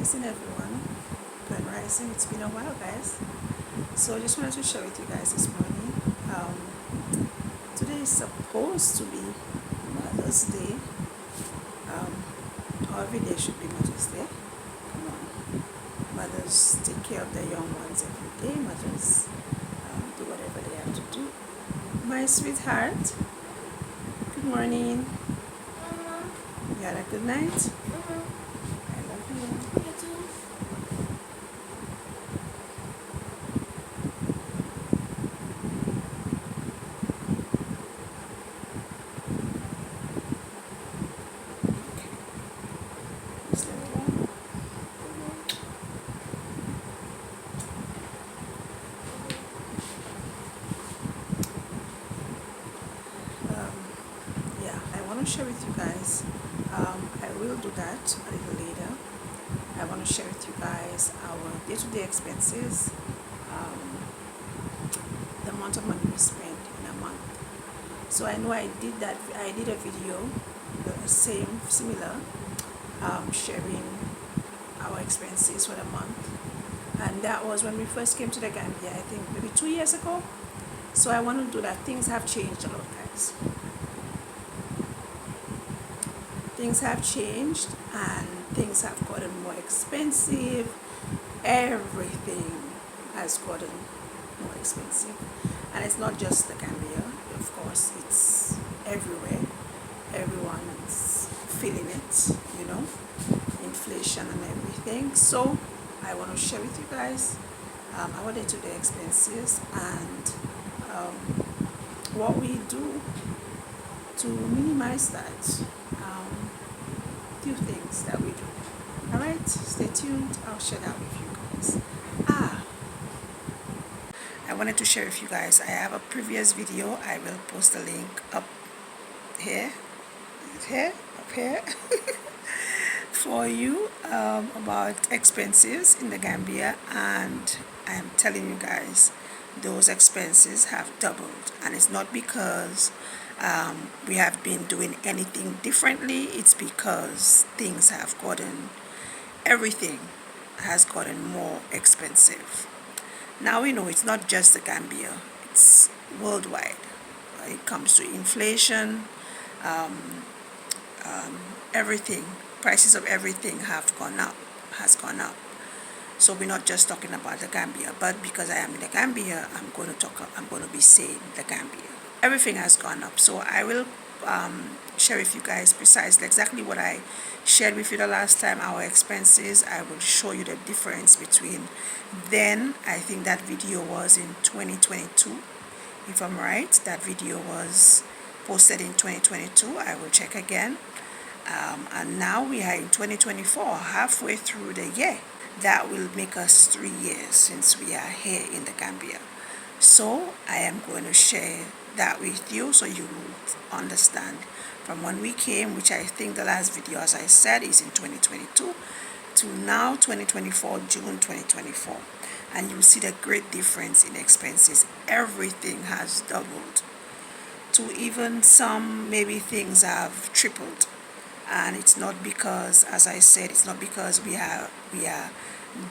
Rising, everyone. Grand Rising. It's been a while, guys. So I just wanted to share with you guys this morning. Today is supposed to be Mother's Day. Every day should be Mother's Day. Come on. Mothers take care of their young ones every day. Mothers do whatever they have to do. My sweetheart, good morning. You had a good night? I love you. Just let it go. Yeah, I want to share with you guys. I will do that a little later. I want to share with you guys our day-to-day expenses, um, the amount of money we spend in a month. So I know I did that. I did a video, similar, sharing our expenses for the month, and that was when we first came to the Gambia. I think maybe 2 years ago. So I want to do that. Things have changed a lot, guys. Things have changed and things have gotten more expensive. Everything has gotten more expensive. And it's not just the Gambia, of course, it's everywhere. Everyone's feeling it, inflation and everything. So I want to share with you guys our day-to-day expenses and what we do to minimize that. Few things that we do. Alright, stay tuned. I'll share that with you guys. I wanted to share with you guys. I have a previous video. I will post the link up here. Up here. For you about expenses in the Gambia, and I am telling you guys those expenses have doubled, and it's not because we have been doing anything differently. It's because everything has gotten more expensive. Now we know it's not just the Gambia, it's worldwide. When it comes to inflation, everything, prices of everything has gone up. So we're not just talking about the Gambia, but because I am in the Gambia, I'm going to be saying the Gambia. Everything has gone up. So I will share with you guys precisely exactly what I shared with you the last time, our expenses. I will show you the difference between then. I think that video was in 2022. If I'm right, that video was posted in 2022. I will check again. And now we are in 2024, halfway through the year. That will make us 3 years since we are here in the Gambia. So I am going to share that with you so you will understand from when we came, which I think the last video, as I said, is in 2022, to now 2024, June 2024. And you'll see the great difference in expenses. Everything has doubled. To even some, maybe things have tripled. And it's not because, as I said, it's not because we are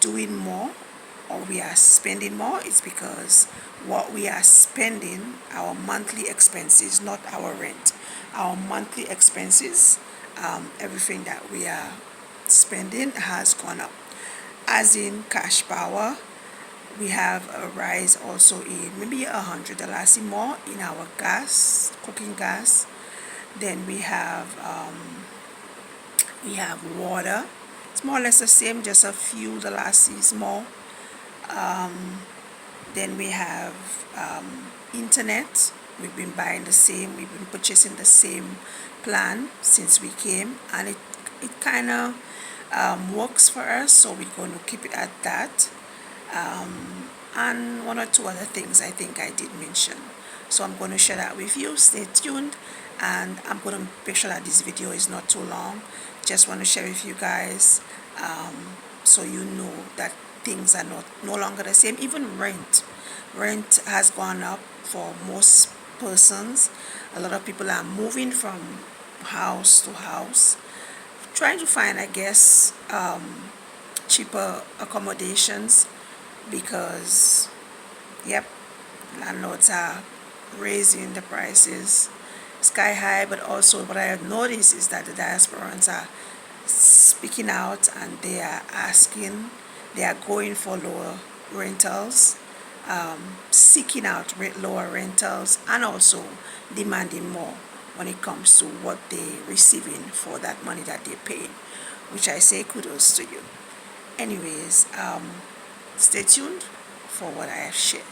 doing more or we are spending more. It's because what we are spending, our monthly expenses, not our rent, our monthly expenses, everything that we are spending has gone up. As in cash power, we have a rise also in maybe $100 more in our gas, cooking gas. Then we have water. It's more or less the same, just a few dollars more. Then we have internet. We've been purchasing the same plan since we came, and it kind of works for us, so we're going to keep it at that. And one or two other things I think I did mention. So I'm going to share that with you. Stay tuned, and I'm going to make sure that this video is not too long. Just want to share with you guys so you know that things are no longer the same. Even rent has gone up for most persons. A lot of people are moving from house to house, trying to find, I guess, cheaper accommodations because, yep, landlords are raising the prices sky high. But also what I have noticed is that the diasporans are speaking out and they are going for lower rentals, seeking out lower rentals, and also demanding more when it comes to what they're receiving for that money that they're paying, which I say kudos to you. Anyways, stay tuned for what I have shared.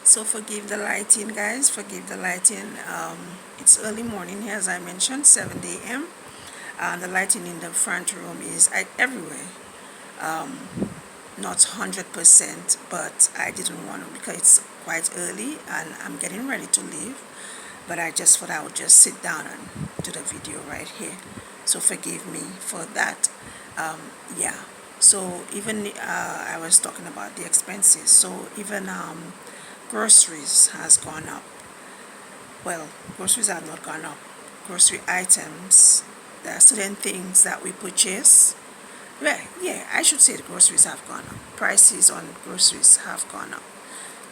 So forgive the lighting, guys. Forgive the lighting. It's early morning here, as I mentioned, 7 a.m. The lighting in the front room is everywhere. Not 100%, but I didn't want to because it's quite early and I'm getting ready to leave. But I just thought I would just sit down and do the video right here. So forgive me for that. Yeah. So even I was talking about the expenses. So even groceries has gone up. Well, groceries have not gone up. Grocery items, there are certain things that we purchase. Well, yeah, I should say the groceries have gone up. Prices on groceries have gone up.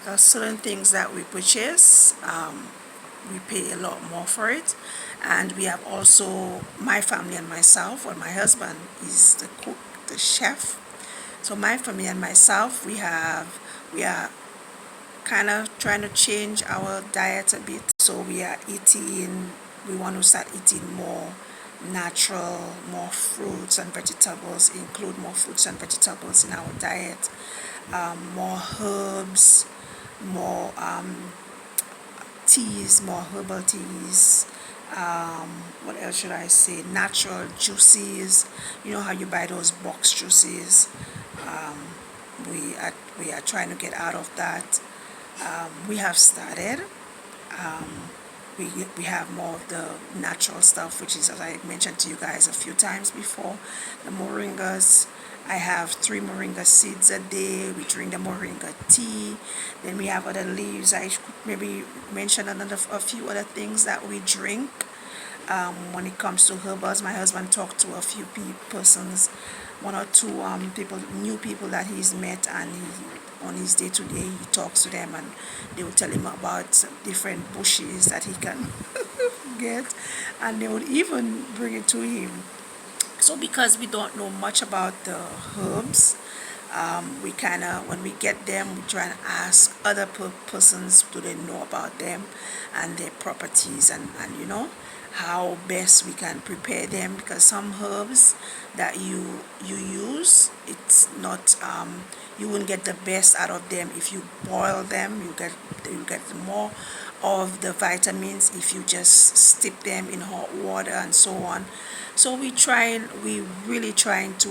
There are certain things that we purchase, we pay a lot more for it. And we have also, my family and myself, or my husband is the cook, the chef. So my family and myself, we are kind of trying to change our diet a bit. So we want to start eating more natural, more fruits and vegetables, include more fruits and vegetables in our diet, more herbs, more teas, more herbal teas. What else should I say? Natural juices. You know how you buy those box juices. Um, we are trying to get out of that. We have started. Um, we have more of the natural stuff, which is, as I mentioned to you guys a few times before, the moringas. I have 3 moringa seeds a day. We drink the moringa tea. Then we have other leaves. I could maybe mention a few other things that we drink. When it comes to herbals, my husband talked to a few persons, 1 or 2 new people that he's met, and on his day-to-day he talks to them and they will tell him about different bushes that he can get, and they would even bring it to him. So because we don't know much about the herbs, we kind of, when we get them, we try and ask other persons, do they know about them and their properties, and you know how best we can prepare them, because some herbs that you use, it's not, you won't get the best out of them if you boil them. You get more of the vitamins if you just steep them in hot water and so on. So we really trying to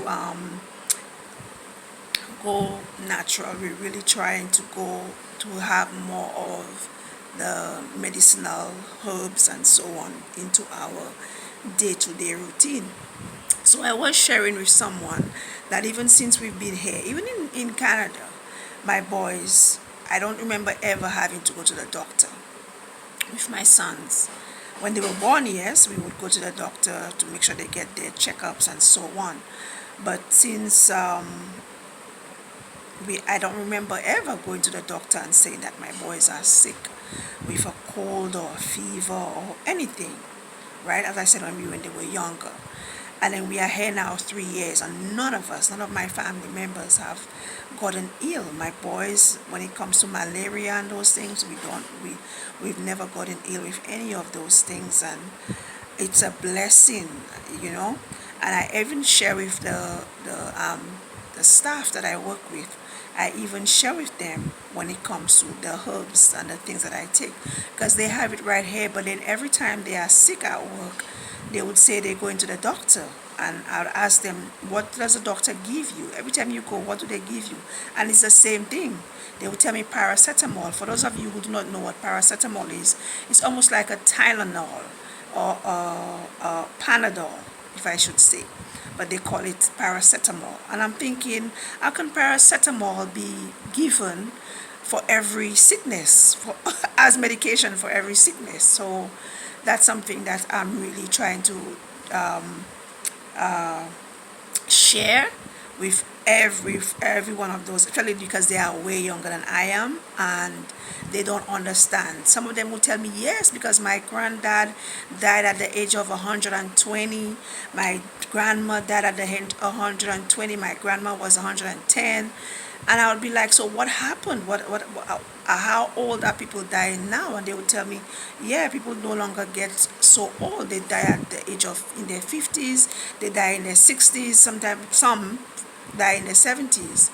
go natural. We're really trying to go to have more of the medicinal herbs and so on into our day-to-day routine. So I was sharing with someone that even since we've been here, even in Canada, my boys, I don't remember ever having to go to the doctor with my sons. When they were born, yes, we would go to the doctor to make sure they get their checkups and so on. But since I don't remember ever going to the doctor and saying that my boys are sick with a cold or a fever or anything, right? As I said, when they were younger. And then we are here now 3 years, and none of my family members have gotten ill. My boys, when it comes to malaria and those things, we've never gotten ill with any of those things, and it's a blessing, you know. And I even share with the staff that I work with. I even share with them when it comes to the herbs and the things that I take, because they have it right here. But then every time they are sick at work, they would say they're going to the doctor, and I'll ask them, what does the doctor give you? Every time you go, what do they give you? And it's the same thing. They would tell me paracetamol. For those of you who do not know what paracetamol is, it's almost like a Tylenol or a Panadol, if I should say. But they call it paracetamol. And I'm thinking, how can paracetamol be given for every sickness, as medication for every sickness? So that's something that I'm really trying to share with every one of those, especially because they are way younger than I am and they don't understand. Some of them will tell me yes, because my granddad died at the age of 120, my grandma died at the age of 120, my grandma was 110. And I would be like, so what happened? How old are people dying now? And they would tell me, yeah, people no longer get so old. They die at the age of, in their 50s, they die in their 60s, sometimes some die in their 70s.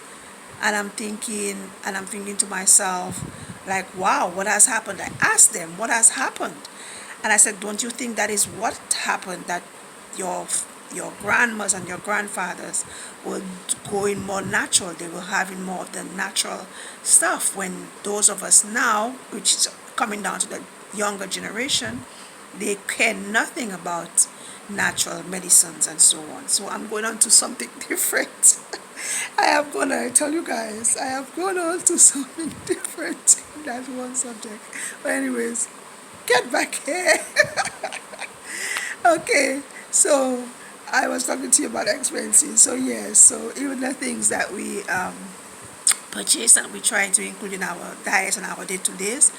And I'm thinking to myself, like, wow, what has happened? I asked them, what has happened? And I said, don't you think that is what happened, that your grandmas and your grandfathers will go in more natural, they will have in more of the natural stuff, when those of us now, which is coming down to the younger generation, they care nothing about natural medicines and so on. So I'm going on to something different. I tell you guys, I have gone on to something different in that one subject. But anyways, get back here. Okay, so I was talking to you about expenses. So yes, so even the things that we purchase and we try to include in our diets and our day-to-days,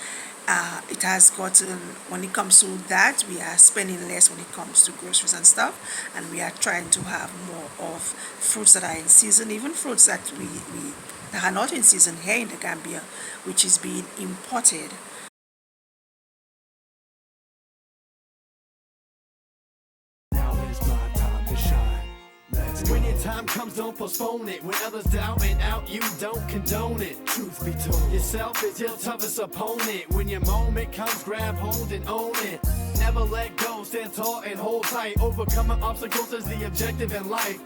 it has gotten, when it comes to that, we are spending less when it comes to groceries and stuff, and we are trying to have more of fruits that are in season, even fruits that we that are not in season here in the Gambia, which is being imported. Now is my time to shine. When your time comes, don't postpone it. When others doubt and out, you don't condone it. Truth be told, yourself is your toughest opponent. When your moment comes, grab hold and own it. Never let go, stand tall and hold tight. Overcoming obstacles is the objective in life.